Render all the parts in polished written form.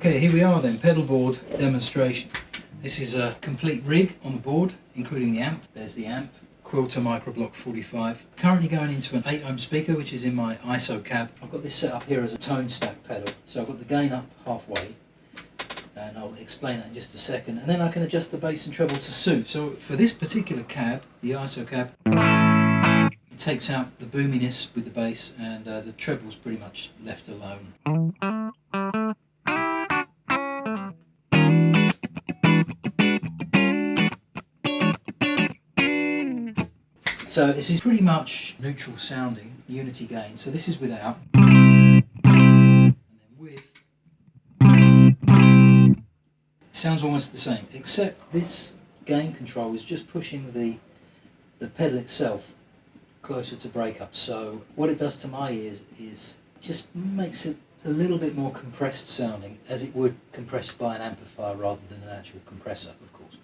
Okay, here we are then, pedal board demonstration. This is a complete rig on the board, including the amp. There's the amp, Quilter Microblock 45. Currently going into an 8 ohm speaker, which is in my ISO cab. I've got this set up here as a tone stack pedal. So I've got the gain up halfway, and I'll explain that in just a second. And then I can adjust the bass and treble to suit. So for this particular cab, the ISO cab, it takes out the boominess with the bass, and the treble's pretty much left alone. So this is pretty much neutral sounding, unity gain. So this is without, and then with. It sounds almost the same, except this gain control is just pushing the pedal itself closer to breakup. So what it does to my ears is just makes it a little bit more compressed sounding, as it would compressed by an amplifier rather than an actual compressor, of course.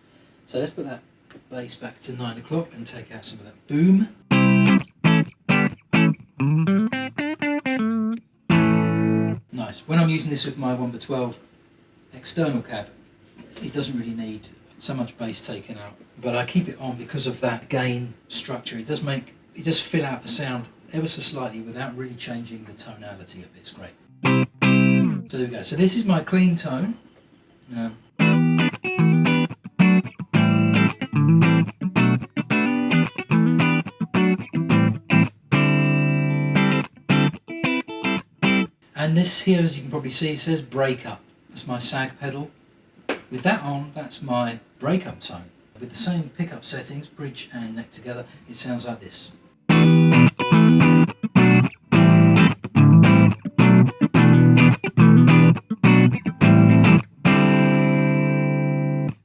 So let's put that bass back to 9 o'clock and take out some of that boom. Nice. When I'm using this with my 1x12 external cab, it doesn't really need so much bass taken out, but I keep it on because of that gain structure. It does fill out the sound ever so slightly without really changing the tonality of it. It's great. So there we go. So this is my clean tone. And this here, as you can probably see, it says breakup. That's my sag pedal. With that on, that's my breakup tone. With the same pickup settings, bridge and neck together, it sounds like this.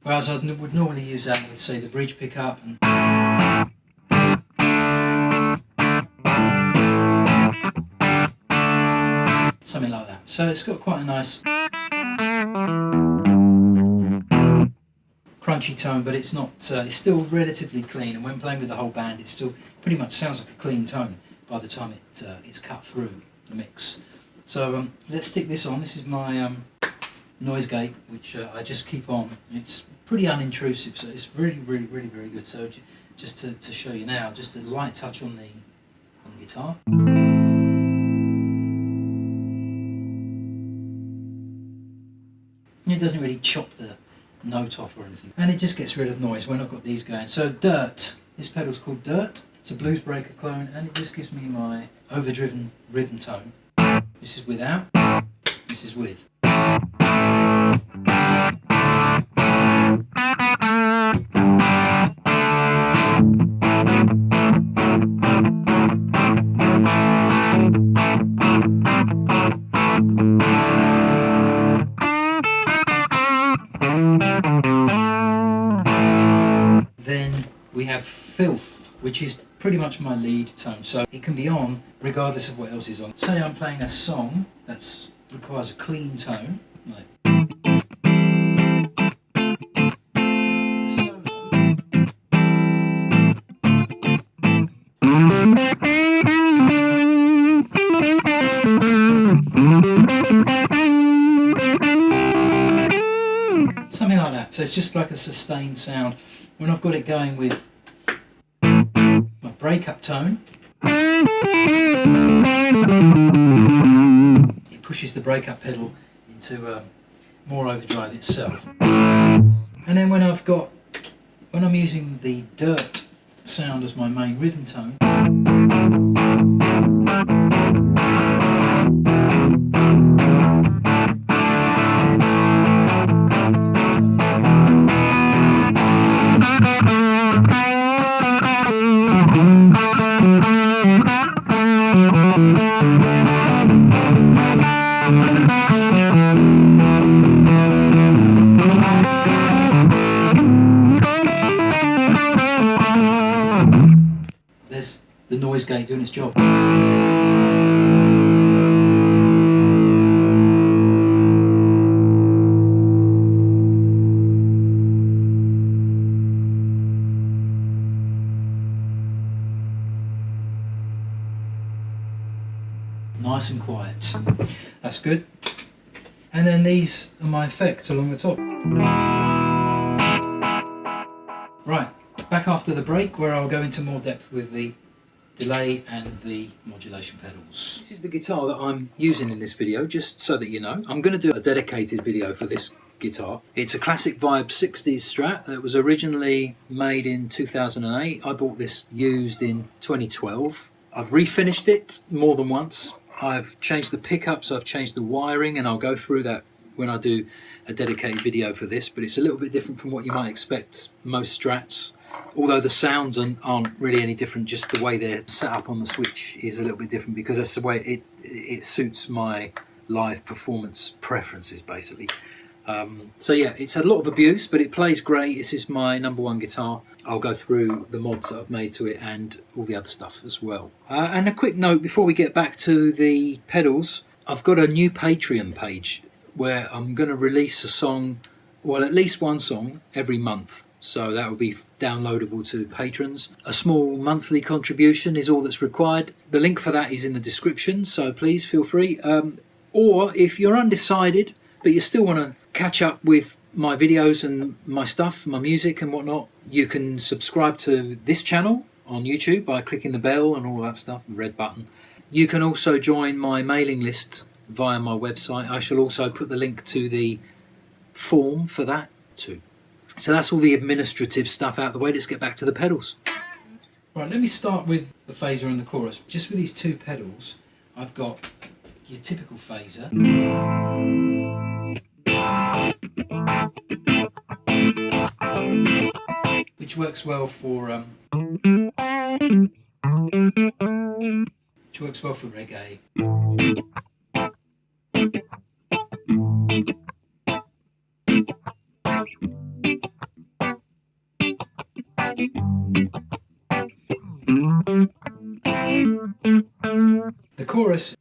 Whereas I would normally use that with, say, the bridge pickup and something like that. So it's got quite a nice crunchy tone, but it's not. It's still relatively clean, and when playing with the whole band, it still pretty much sounds like a clean tone by the time it's cut through the mix. So let's stick this on. This is my noise gate, which I just keep on. It's pretty unintrusive, so it's really very good. So just to show you now, just a light touch on the guitar. It doesn't really chop the note off or anything, and it just gets rid of noise when I've got these going. So Dirt, this pedal's called Dirt. It's a Blues Breaker clone, and it just gives me my overdriven rhythm tone. This is without, this is with. Then we have Filth, which is pretty much my lead tone, so it can be on regardless of what else is on. Say I'm playing a song that requires a clean tone, like something like that. So it's just like a sustained sound. When I've got it going with my breakup tone, it pushes the breakup pedal into more overdrive itself. And then when I'm using the Dirt sound as my main rhythm tone, there's the noise gate doing its job. Nice and quiet. That's good. And then these are my effects along the top. Right, back after the break where I'll go into more depth with the delay and the modulation pedals. This is the guitar that I'm using in this video, just so that you know. I'm going to do a dedicated video for this guitar. It's a classic vibe 60s Strat that was originally made in 2008. I bought this used in 2012. I've refinished it more than once. I've changed the pickups, I've changed the wiring, and I'll go through that when I do a dedicated video for this, but it's a little bit different from what you might expect most Strats. Although the sounds aren't really any different, just the way they're set up on the switch is a little bit different because that's the way it suits my live performance preferences, basically. So yeah, it's had a lot of abuse, but it plays great. This is my #1 guitar. I'll go through the mods that I've made to it and all the other stuff as well. And a quick note before we get back to the pedals, I've got a new Patreon page where I'm going to release a song, well, at least one song every month. So that will be downloadable to patrons. A small monthly contribution is all that's required. The link for that is in the description, so please feel free. Or if you're undecided, but you still want to catch up with my videos and my stuff, my music and whatnot, you can subscribe to this channel on YouTube by clicking the bell and all that stuff, the red button. You can also join my mailing list via my website. I shall also put the link to the form for that too. So that's all the administrative stuff out of the way. Let's get back to the pedals. Right, let me start with the phaser and the chorus. Just with these two pedals, I've got your typical phaser. Which works well for reggae. The chorus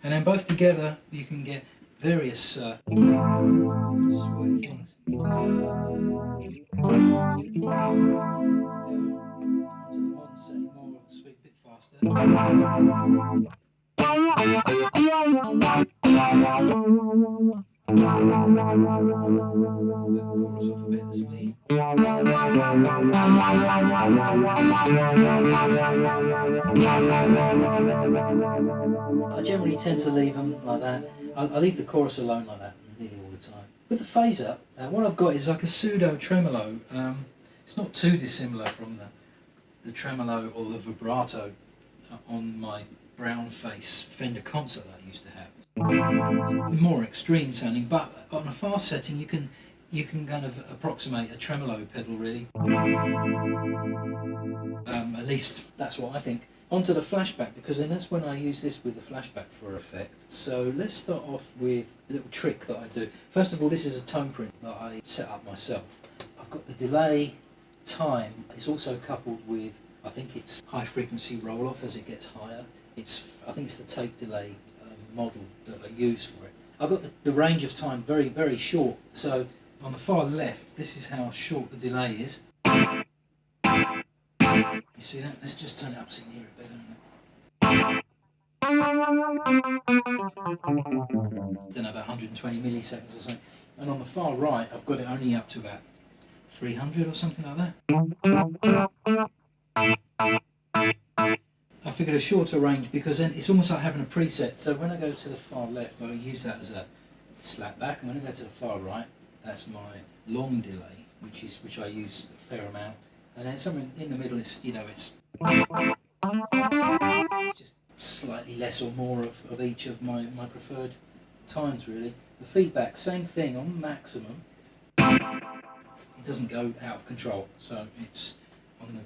and then both together you can get various swirly things. More sweet, bit faster. I generally tend to leave them like that. I leave the chorus alone like that nearly all the time. With the phaser, what I've got is like a pseudo tremolo. It's not too dissimilar from the tremolo or the vibrato on my brown face Fender Concert that I used to have. More extreme sounding, but on a fast setting you can kind of approximate a tremolo pedal really. At least that's what I think. Onto the flashback, because then that's when I use this with the flashback for effect. So let's start off with a little trick that I do. First of all, this is a tone print that I set up myself. I've got the delay time. It's also coupled with, I think it's high frequency roll off as it gets higher. I think it's the tape delay model that I use for it. I've got the range of time very, very short. So on the far left, this is how short the delay is. You see that? Let's just turn it up so you can hear it better. Then about 120 milliseconds or something. And on the far right, I've got it only up to about 300 or something like that. I figured a shorter range because then it's almost like having a preset. So when I go to the far left, I'll use that as a slap back, and when I go to the far right, that's my long delay, which I use a fair amount. And then somewhere in the middle, it's just slightly less or more of each of my preferred times really. The feedback, same thing on maximum. It doesn't go out of control, so it's on the.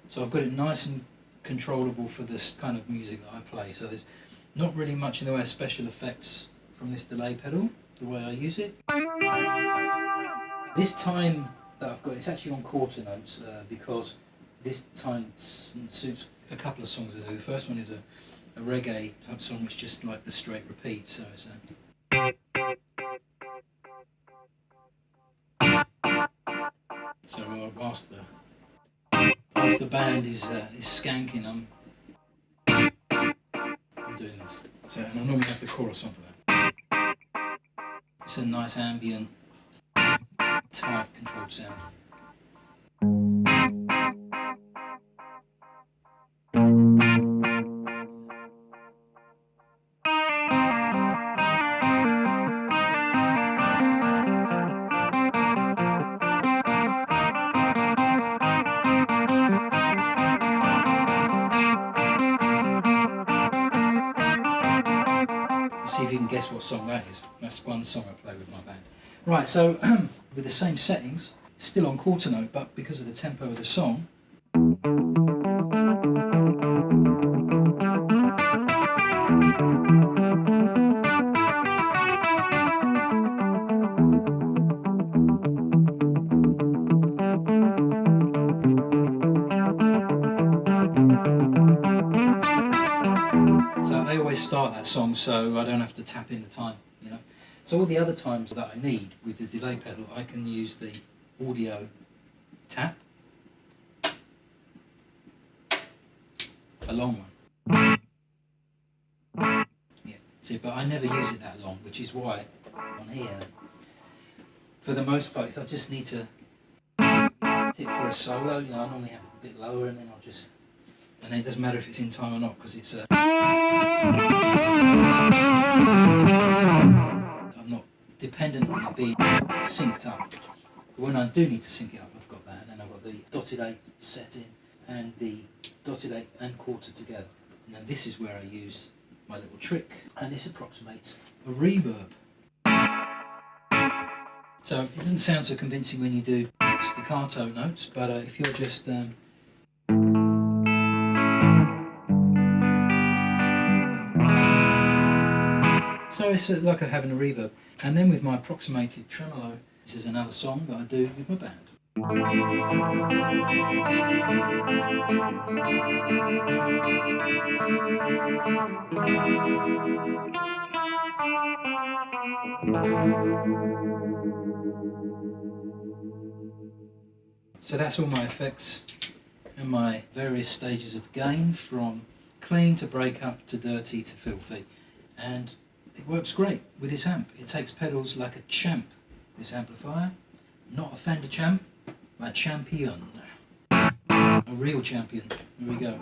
So I've got it nice and controllable for this kind of music that I play. So there's not really much in the way of special effects from this delay pedal, the way I use it. This time that I've got, it's actually on quarter notes because this time suits a couple of songs I do. The first one is a reggae type song which just like the straight repeat, so it's a So whilst the band is skanking, I'm doing this. So, and I normally have the chorus on for that. It's a nice ambient, tight, controlled sound. See if you can guess what song that is. That's one song I play with my band. Right, so with the same settings, still on quarter note, but because of the tempo of the song, so I always start that song so I don't have to tap in the time, you know. So all the other times that I need with the delay pedal, I can use the audio tap, a long one. Yeah, see, but I never use it that long, which is why on here, for the most part, if I just need to hit it for a solo, you know, I normally have it a bit lower, and then I'll just, and then it doesn't matter if it's in time or not, because it's I'm not dependent on it being synced up. But when I do need to sync it up, I've got that, and then I've got the dotted eighth setting and the dotted eighth and quarter together. And then this is where I use my little trick, and this approximates a reverb. So it doesn't sound so convincing when you do staccato notes, but if you're just so it's like having a reverb. And then with my approximated tremolo, this is another song that I do with my band. So that's all my effects and my various stages of gain, from clean to break up to dirty to filthy. And it works great with this amp. It takes pedals like a champ, this amplifier. Not a Fender champ, a champion. A real champion. Here we go.